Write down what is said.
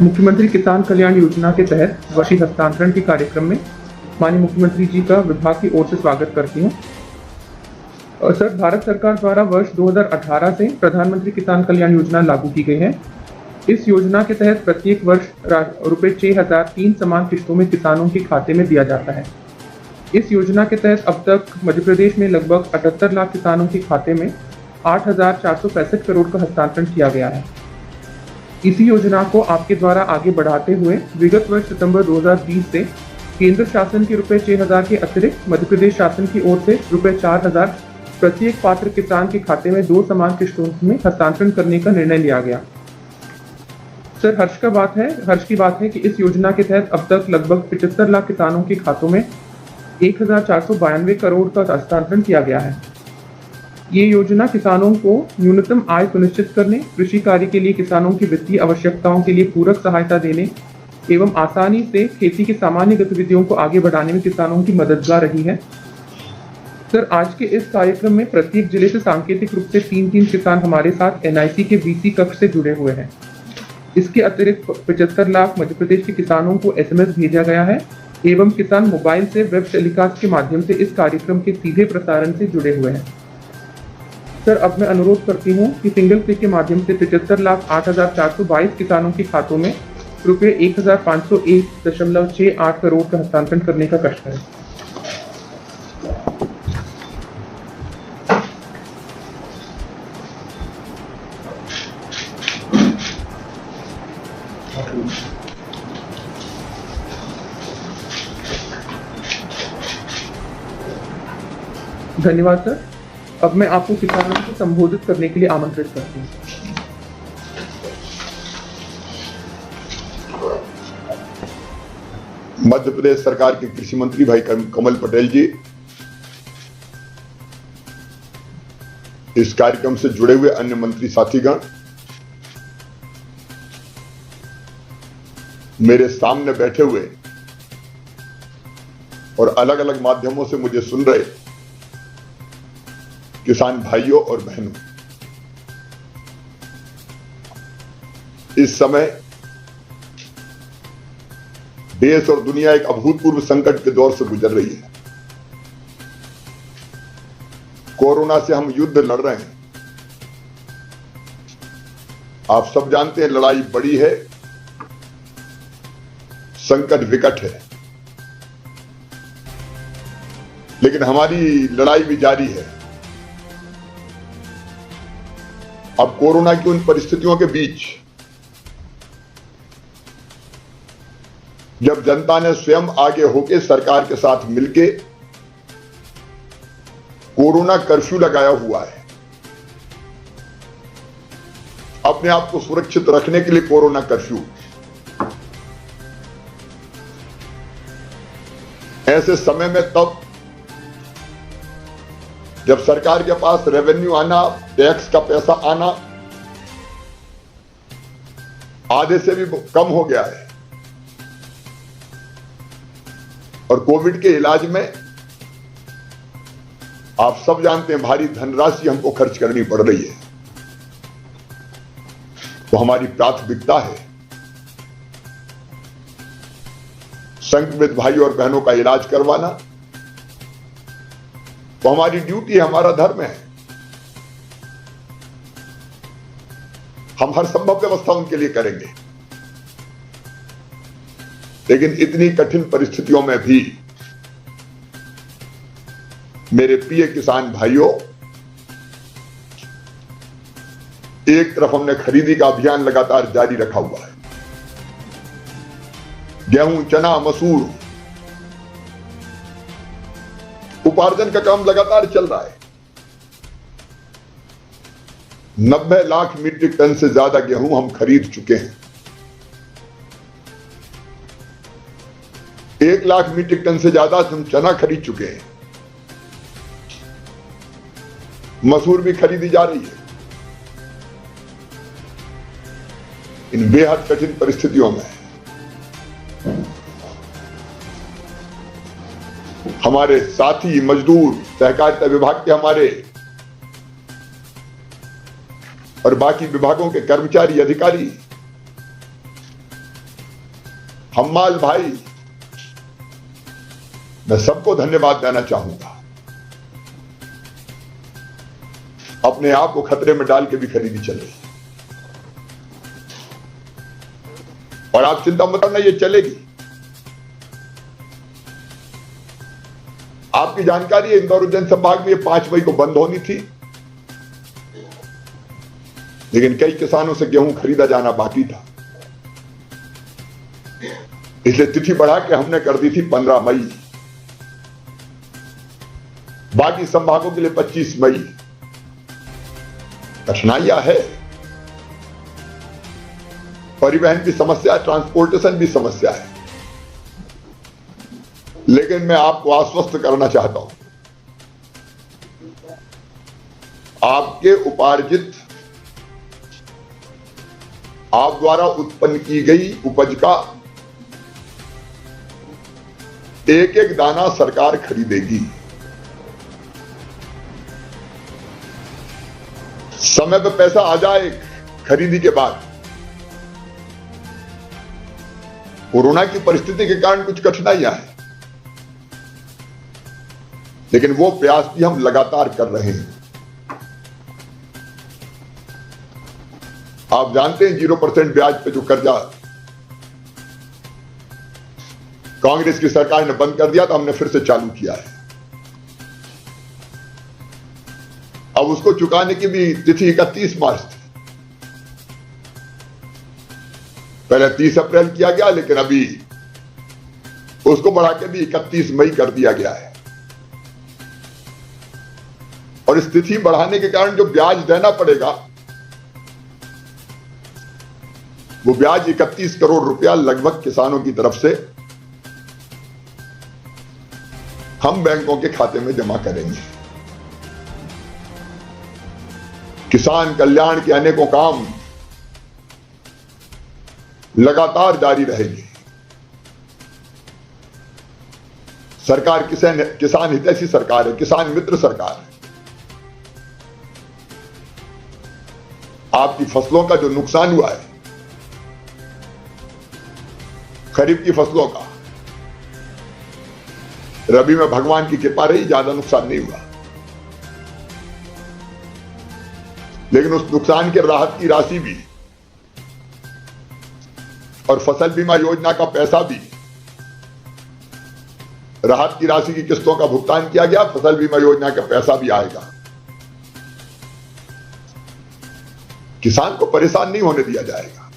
मुख्यमंत्री किसान कल्याण योजना के तहत वर्षीय हस्तांतरण के कार्यक्रम में माननीय मुख्यमंत्री जी का विभाग की ओर से स्वागत करती हूँ। सर, भारत सरकार द्वारा वर्ष 2018 से प्रधानमंत्री किसान कल्याण योजना लागू की गई है। इस योजना के तहत प्रत्येक वर्ष रुपये 6,000 3 समान किस्तों में किसानों के खाते में दिया जाता है। इस योजना के तहत अब तक मध्य प्रदेश में लगभग 78 लाख किसानों के खाते में 8,465 करोड़ का हस्तांतरण किया गया है। इसी योजना को आपके द्वारा आगे बढ़ाते हुए विगत वर्ष सितंबर 2020 से केंद्र शासन के रुपये 6,000 के अतिरिक्त मध्य प्रदेश शासन की ओर से रुपये 4,000 प्रत्येक पात्र किसान के खाते में 2 समान किस्तों में हस्तांतरण करने का निर्णय लिया गया। सर, हर्ष की बात है कि इस योजना के तहत अब तक लगभग 75 लाख किसानों के खातों में 1,492 करोड़ का हस्तांतरण किया गया है। ये योजना किसानों को न्यूनतम आय सुनिश्चित करने, कृषि कार्य के लिए किसानों की वित्तीय आवश्यकताओं के लिए पूरक सहायता देने एवं आसानी से खेती की सामान्य गतिविधियों को आगे बढ़ाने में किसानों की मददगार रही है। सर, आज के इस कार्यक्रम में प्रत्येक जिले से सांकेतिक रूप से 3 किसान हमारे साथ NIC के BC कक्ष से जुड़े हुए हैं। इसके अतिरिक्त 75 लाख मध्य प्रदेश के किसानों को SMS भेजा गया है एवं किसान मोबाइल से वेब टेलीकास्ट के माध्यम से इस कार्यक्रम के सीधे प्रसारण से जुड़े हुए हैं। सर, अब मैं अनुरोध करती हूँ कि सिंगल क्लिक के माध्यम से 75,08,422 किसानों के खातों में रुपये 1,501.68 करोड़ का हस्तांतरण करने का कष्ट करें। धन्यवाद सर। अब मैं आपको किसानों को संबोधित करने के लिए आमंत्रित करती हूँ। मध्य प्रदेश सरकार के कृषि मंत्री भाई कमल पटेल जी, इस कार्यक्रम से जुड़े हुए अन्य मंत्री साथीगण, मेरे सामने बैठे हुए और अलग अलग माध्यमों से मुझे सुन रहे किसान भाइयों और बहनों, इस समय देश और दुनिया एक अभूतपूर्व संकट के दौर से गुजर रही है। कोरोना से हम युद्ध लड़ रहे हैं। आप सब जानते हैं, लड़ाई बड़ी है, संकट विकट है, लेकिन हमारी लड़ाई भी जारी है। अब कोरोना की उन परिस्थितियों के बीच जब जनता ने स्वयं आगे होकर सरकार के साथ मिलके कोरोना कर्फ्यू लगाया हुआ है, अपने आप को सुरक्षित रखने के लिए कोरोना कर्फ्यू, ऐसे समय में तब जब सरकार के पास रेवेन्यू आना, टैक्स का पैसा आना आधे से भी कम हो गया है और कोविड के इलाज में आप सब जानते हैं भारी धनराशि हमको खर्च करनी पड़ रही है। तो हमारी प्राथमिकता है संक्रमित भाई और बहनों का इलाज करवाना। तो हमारी ड्यूटी है, हमारा धर्म है। हम हर संभव व्यवस्था उनके लिए करेंगे, लेकिन इतनी कठिन परिस्थितियों में भी मेरे प्रिय किसान भाइयों, एक तरफ हमने खरीदी का अभियान लगातार जारी रखा हुआ है। गेहूं, चना, मसूर उपार्जन का काम लगातार चल रहा है। 90 लाख मीट्रिक टन से ज्यादा गेहूं हम खरीद चुके हैं। 1 लाख मीट्रिक टन से ज्यादा हम चना खरीद चुके हैं। मसूर भी खरीदी जा रही है। इन बेहद कठिन परिस्थितियों में हमारे साथी मजदूर, सहकारिता विभाग के हमारे और बाकी विभागों के कर्मचारी, अधिकारी हम्माल भाई, मैं सबको धन्यवाद देना चाहूंगा। अपने आप को खतरे में डाल के भी खरीदी चल रही है। और आप चिंता मत करना, ये चलेगी। आपकी जानकारी है, इंदौर जनसंभाग में 5 मई को बंद होनी थी, लेकिन कई किसानों से गेहूं खरीदा जाना बाकी था, इसलिए तिथि बढ़ा के हमने कर दी थी 15 मई। बाकी संभागों के लिए 25 मई। कठिनाइयां है, परिवहन की समस्या, ट्रांसपोर्टेशन की समस्या है, लेकिन मैं आपको आश्वस्त करना चाहता हूं, आपके उपार्जित, आप द्वारा उत्पन्न की गई उपज का एक एक दाना सरकार खरीदेगी। समय पे पैसा आ जाए खरीदी के बाद। कोरोना की परिस्थिति के कारण कुछ कठिनाइयां हैं, लेकिन वो प्रयास भी हम लगातार कर रहे हैं। आप जानते हैं 0% ब्याज पे जो कर्जा कांग्रेस की सरकार ने बंद कर दिया था, हमने फिर से चालू किया है। अब उसको चुकाने की भी तिथि 31 मार्च थी। पहले 30 अप्रैल किया गया, लेकिन अभी उसको बढ़ा के भी 31 मई कर दिया गया है। और इस तिथि बढ़ाने के कारण जो ब्याज देना पड़ेगा, वो ब्याज 31 करोड़ रुपया लगभग किसानों की तरफ से हम बैंकों के खाते में जमा करेंगे। किसान कल्याण के अनेकों काम लगातार जारी रहेंगे। सरकार किसान हितैषी सरकार है, किसान मित्र सरकार है। आपकी फसलों का जो नुकसान हुआ है, खरीफ की फसलों का, रबी में भगवान की कृपा रही, ज्यादा नुकसान नहीं हुआ, लेकिन उस नुकसान के राहत की राशि भी और फसल बीमा योजना का पैसा भी, राहत की राशि की किस्तों का भुगतान किया गया, फसल बीमा योजना का पैसा भी आएगा। किसान को परेशान नहीं होने दिया जाएगा।